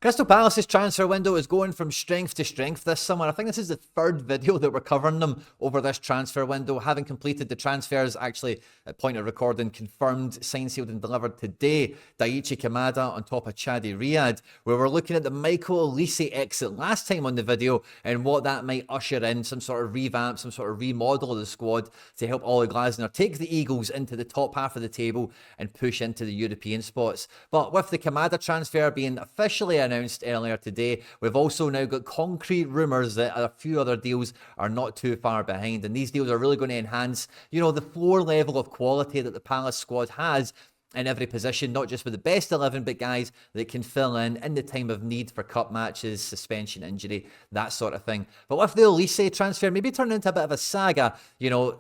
Crystal Palace's transfer window is going from strength to strength this summer. I think this is the third video that we're covering them over this transfer window. Having completed the transfers, actually at point of recording, confirmed, signed, sealed and delivered today. Daichi Kamada on top of Chadi Riyad, where we're looking at the Michael Olise exit last time on the video and what that might usher in, some sort of revamp, some sort of remodel of the squad to help Oliver Glasner take the Eagles into the top half of the table and push into the European spots. But with the Kamada transfer being officially announced earlier today, we've also now got concrete rumours that a few other deals are not too far behind, and these deals are really going to enhance, the floor level of quality that the Palace squad has in every position, not just with the best 11, but guys that can fill in the time of need for cup matches, suspension, injury, that sort of thing. But with the Olise transfer maybe turning into a bit of a saga,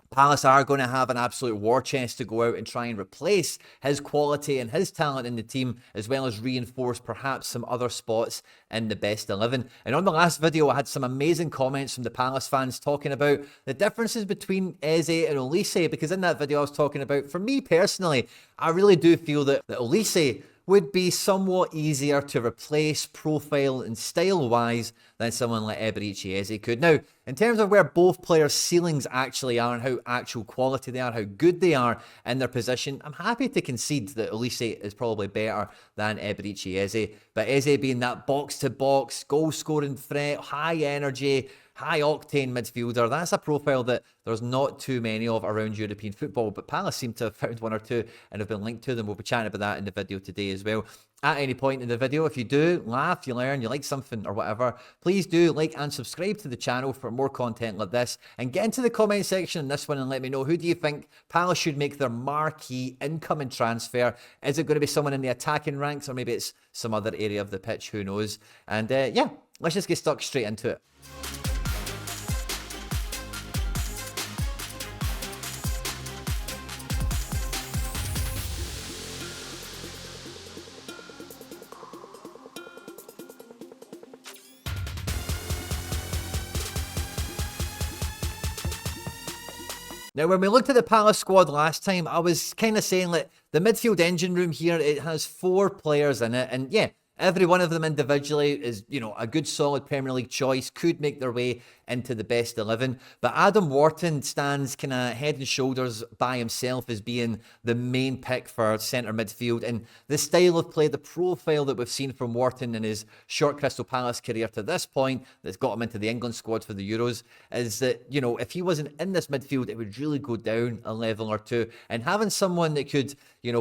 Palace are going to have an absolute war chest to go out and try and replace his quality and his talent in the team, as well as reinforce perhaps some other spots in the best 11. And on the last video, I had some amazing comments from the Palace fans talking about the differences between Eze and Olise, because in that video I was talking about, for me personally, I really do feel that Olise would be somewhat easier to replace profile and style-wise than someone like Eberechi Eze could. Now, in terms of where both players' ceilings actually are and how actual quality they are, how good they are in their position, I'm happy to concede that Olise is probably better than Eberechi Eze. But Eze being that box-to-box, goal-scoring threat, high energy, high-octane midfielder, that's a profile that there's not too many of around European football, but Palace seem to have found one or two and have been linked to them. We'll be chatting about that in the video today as well. At any point in the video, if you do laugh, you learn, you like something or whatever, please do like and subscribe to the channel for more content like this, and get into the comment section on this one and let me know, who do you think Palace should make their marquee incoming transfer? Is it going to be someone in the attacking ranks, or maybe it's some other area of the pitch? Who knows? And yeah, let's just get stuck straight into it. Now, when we looked at the Palace squad last time, I was kind of saying that the midfield engine room here, it has 4 players in it. And yeah, every one of them individually is, a good solid Premier League choice, could make their way into the best 11. But Adam Wharton stands kind of head and shoulders by himself as being the main pick for centre midfield. And the style of play, the profile that we've seen from Wharton in his short Crystal Palace career to this point, that's got him into the England squad for the Euros, is that, if he wasn't in this midfield, it would really go down a level or two. And having someone that could,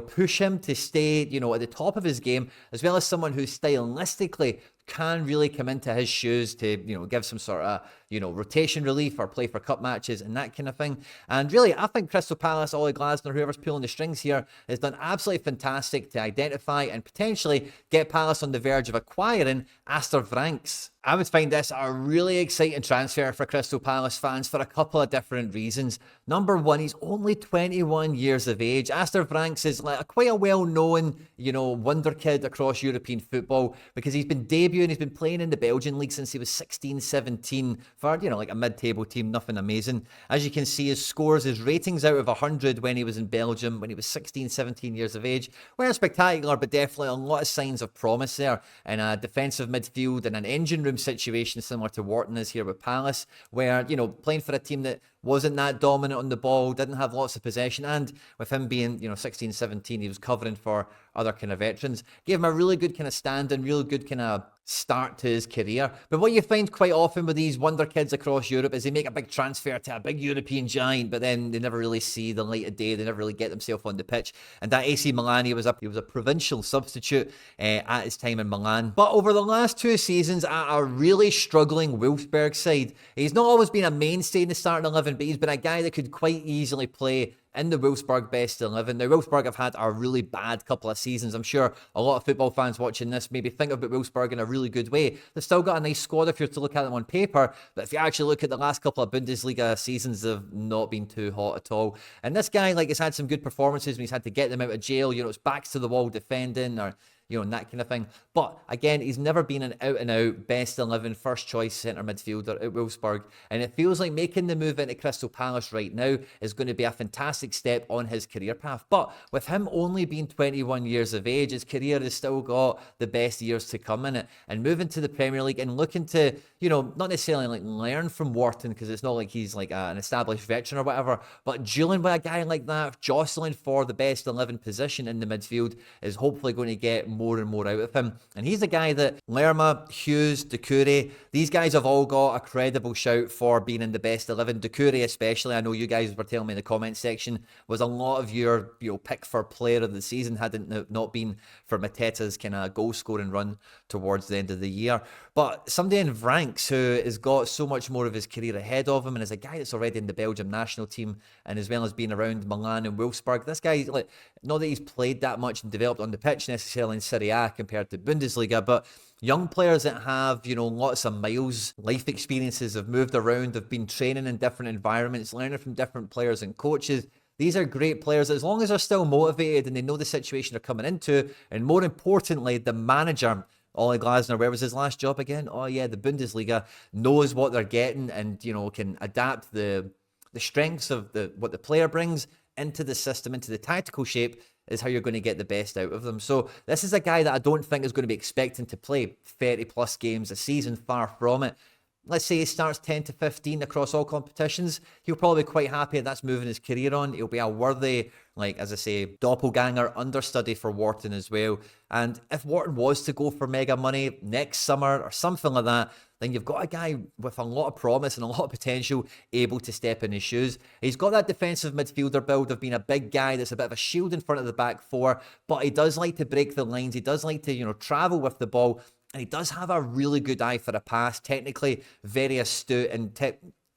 push him to stay, at the top of his game, as well as someone who stylistically can really come into his shoes to, give some sort of, rotation relief or play for cup matches and that kind of thing. And really, I think Crystal Palace, Oliver Glasner, whoever's pulling the strings here, has done absolutely fantastic to identify and potentially get Palace on the verge of acquiring Aster Vranckx. I would find this a really exciting transfer for Crystal Palace fans for a couple of different reasons. Number one, he's only 21 years of age. Aster Vranckx is quite a well-known, wonder kid across European football, because he's been debuting, he's been playing in the Belgian league since he was 16, 17 for, a mid-table team, nothing amazing. As you can see, his scores, his ratings out of 100 when he was in Belgium, when he was 16, 17 years of age, weren't spectacular, but definitely a lot of signs of promise there in a defensive midfield and an engine room situation similar to Wharton is here with Palace, where, playing for a team that wasn't that dominant on the ball, didn't have lots of possession, and with him being, 16, 17, he was covering for other kind of veterans. Gave him a really good kind of stand-in, really good kind of start to his career. But what you find quite often with these wonder kids across Europe is they make a big transfer to a big European giant, but then they never really see the light of day. They never really get themselves on the pitch. And that AC Milan, he was a provincial substitute at his time in Milan. But over the last 2 seasons, at a really struggling Wolfsburg side, he's not always been a mainstay in the starting 11, but he's been a guy that could quite easily play in the Wolfsburg best 11. Now, Wolfsburg have had a really bad couple of seasons. I'm sure a lot of football fans watching this maybe think about Wolfsburg in a really good way. They've still got a nice squad if you're to look at them on paper, but if you actually look at the last couple of Bundesliga seasons, they've not been too hot at all. And this guy, has had some good performances when he's had to get them out of jail. It's backs to the wall defending, or and that kind of thing. But again, he's never been an out-and-out best 11 first choice centre midfielder at Wolfsburg, and it feels like making the move into Crystal Palace right now is going to be a fantastic step on his career path. But with him only being 21 years of age, his career has still got the best years to come in it, and moving to the Premier League and looking to, not necessarily like learn from Wharton, because it's not like he's like an established veteran or whatever, but dueling with a guy like that, jostling for the best 11 position in the midfield, is hopefully going to get more and more out of him. And he's the guy that Lerma, Hughes, Doucouré, these guys have all got a credible shout for being in the best 11. Doucouré especially, I know you guys were telling me in the comment section, was a lot of your pick for player of the season had it not been for Mateta's kind of goal scoring run towards the end of the year. But somebody in Vranckx who has got so much more of his career ahead of him, and is a guy that's already in the Belgium national team, and as well as being around Milan and Wolfsburg, this guy, like, not that he's played that much and developed on the pitch necessarily in Serie A compared to Bundesliga, but young players that have, lots of miles, life experiences, have moved around, have been training in different environments, learning from different players and coaches. These are great players as long as they're still motivated and they know the situation they're coming into. And more importantly, the manager, Oliver Glasner, where was his last job again? Oh yeah, the Bundesliga, knows what they're getting and, can adapt the strengths of what the player brings into the system, into the tactical shape, is how you're going to get the best out of them. So this is a guy that I don't think is going to be expecting to play 30 plus games a season, far from it. Let's say he starts 10 to 15 across all competitions, he'll probably be quite happy that's moving his career on. He'll be a worthy, as I say, doppelganger understudy for Wharton as well. And if Wharton was to go for mega money next summer or something like that, then you've got a guy with a lot of promise and a lot of potential able to step in his shoes. He's got that defensive midfielder build of being a big guy that's a bit of a shield in front of the back four, but he does like to break the lines. He does like to, travel with the ball. And he does have a really good eye for a pass, technically very astute and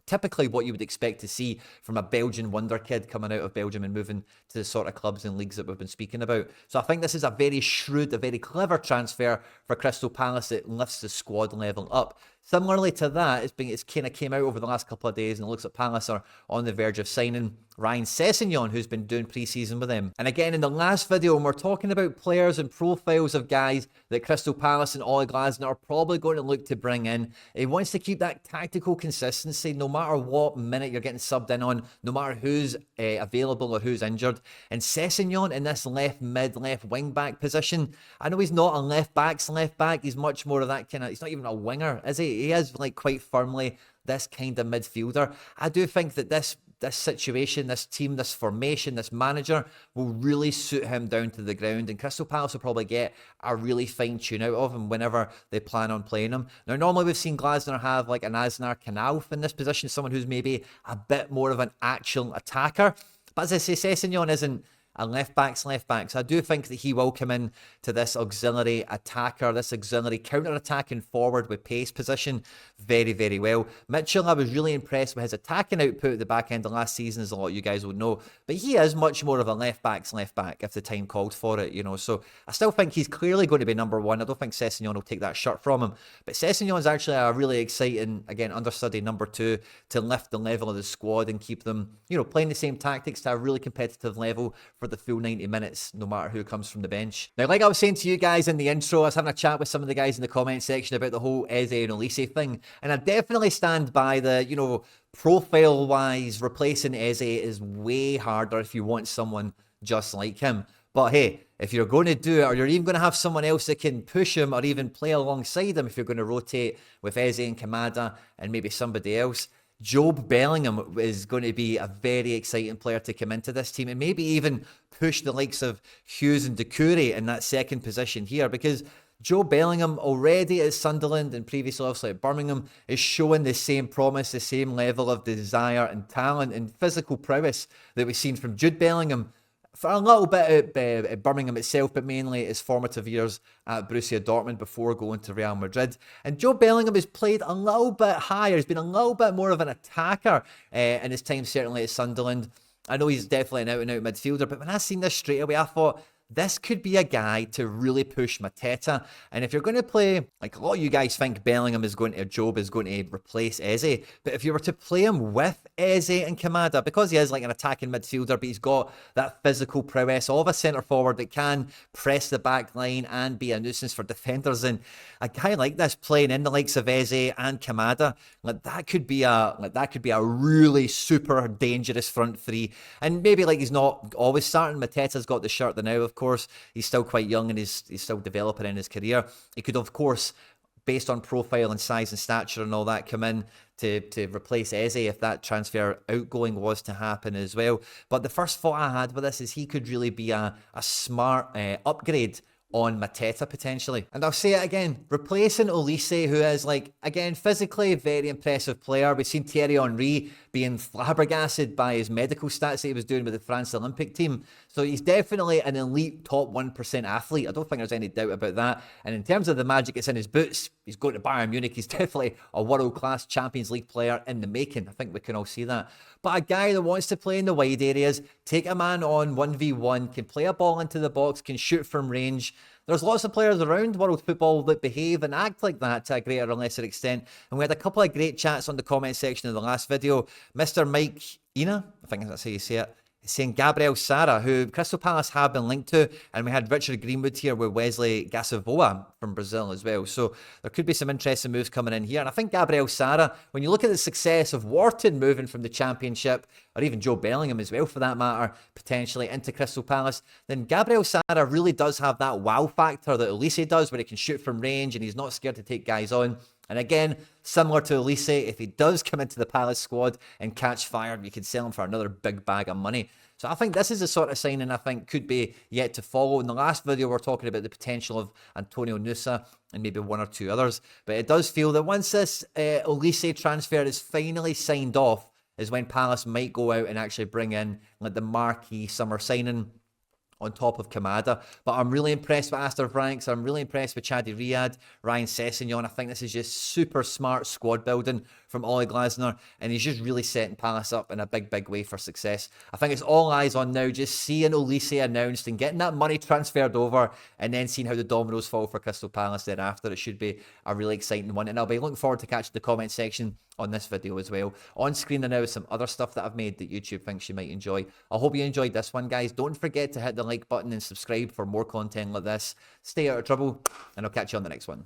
typically what you would expect to see from a Belgian wonder kid coming out of Belgium and moving to the sort of clubs and leagues that we've been speaking about. So I think this is a very shrewd, a very clever transfer for Crystal Palace. It lifts the squad level up. Similarly to that, it's kind of came out over the last couple of days, and it looks like Palace are on the verge of signing Ryan Sessegnon, who's been doing pre-season with them. And again, in the last video, when we're talking about players and profiles of guys that Crystal Palace and Oliver Glasner are probably going to look to bring in, he wants to keep that tactical consistency no matter what minute you're getting subbed in on, no matter who's available or who's injured. And Sessegnon in this left mid, left wing back position, I know he's not a left back's left back, he's much more of that kind of, he's not even a winger, is he? He is quite firmly this kind of midfielder. I do think that this situation, this team, this formation, this manager will really suit him down to the ground, and Crystal Palace will probably get a really fine tune out of him whenever they plan on playing him. Now, normally we've seen Glasner have an Asnar Knauf in this position, someone who's maybe a bit more of an actual attacker. But as I say, Sessegnon isn't a left back's left back. So I do think that he will come in to this auxiliary attacker, this auxiliary counter-attacking forward with pace position very, very well. Mitchell, I was really impressed with his attacking output at the back end of last season, as a lot of you guys would know. But he is much more of a left back's left back if the time called for it, So I still think he's clearly going to be number one. I don't think Sessegnon will take that shirt from him. But Sessegnon is actually a really exciting, again, understudy number two to lift the level of the squad and keep them, playing the same tactics to a really competitive level for the full 90 minutes, no matter who comes from the bench. Now, like I was saying to you guys in the intro, I was having a chat with some of the guys in the comment section about the whole Eze and Olise thing, and I definitely stand by the, profile-wise, replacing Eze is way harder if you want someone just like him. But hey, if you're going to do it, or you're even going to have someone else that can push him or even play alongside him, if you're going to rotate with Eze and Kamada and maybe somebody else, Jobe Bellingham is going to be a very exciting player to come into this team and maybe even push the likes of Hughes and Doucouré in that second position here, because Jobe Bellingham already at Sunderland and previously obviously at Birmingham is showing the same promise, the same level of desire and talent and physical prowess that we've seen from Jude Bellingham for a little bit at Birmingham itself, but mainly his formative years at Borussia Dortmund before going to Real Madrid. And Jobe Bellingham has played a little bit higher. He's been a little bit more of an attacker in his time, certainly at Sunderland. I know he's definitely an out-and-out midfielder, but when I seen this straight away, I thought, this could be a guy to really push Mateta. And if you're going to play, like a lot of you guys think Bellingham is going to, Jobe is going to replace Eze, but if you were to play him with Eze and Kamada, because he is like an attacking midfielder, but he's got that physical prowess of a centre forward that can press the back line and be a nuisance for defenders, and a guy like this playing in the likes of Eze and Kamada, like that could be a really super dangerous front three. And maybe like he's not always starting. Mateta's got the shirt now, of course. He's still quite young and he's still developing in his career. He could, of course, based on profile and size and stature and all that, come in to replace Eze if that transfer outgoing was to happen as well. But the first thought I had with this is he could really be a smart upgrade on Mateta potentially. And I'll say it again, replacing Olise, who is like, again, physically a very impressive player. We've seen Thierry Henry being flabbergasted by his medical stats that he was doing with the France Olympic team. So he's definitely an elite top 1% athlete. I don't think there's any doubt about that. And in terms of the magic that's in his boots, he's going to Bayern Munich. He's definitely a world-class Champions League player in the making. I think we can all see that. But a guy that wants to play in the wide areas, take a man on 1v1, can play a ball into the box, can shoot from range. There's lots of players around world football that behave and act like that to a greater or lesser extent. And we had a couple of great chats on the comment section of the last video. Mr. Mike Ina, I think that's how you say it, saying Gabriel Sara, who Crystal Palace have been linked to, and we had Richard Greenwood here with Wesley Gasavoa from Brazil as well. So there could be some interesting moves coming in here. And I think Gabriel Sara, when you look at the success of Wharton moving from the Championship, or even Jobe Bellingham as well for that matter, potentially into Crystal Palace, then Gabriel Sara really does have that wow factor that Olise does, where he can shoot from range and he's not scared to take guys on. And again, similar to Olise, if he does come into the Palace squad and catch fire, you could sell him for another big bag of money. So I think this is the sort of signing I think could be yet to follow. In the last video, we're talking about the potential of Antonio Nusa and maybe one or two others. But it does feel that once this Olise transfer is finally signed off, is when Palace might go out and actually bring in like the marquee summer signing on top of Kamada. But I'm really impressed with Aster Vranckx. I'm really impressed with Chadi Riyad, Ryan Sessegnon. I think this is just super smart squad building from Oliver Glasner, and he's just really setting Palace up in a big, big way for success. I think it's all eyes on now just seeing Olise announced and getting that money transferred over, and then seeing how the dominoes fall for Crystal Palace thereafter. It should be a really exciting one, and I'll be looking forward to catching the comment section on this video as well. On screen there now is some other stuff that I've made that YouTube thinks you might enjoy. I hope you enjoyed this one, guys. Don't forget to hit the like button and subscribe for more content like this. Stay out of trouble, and I'll catch you on the next one.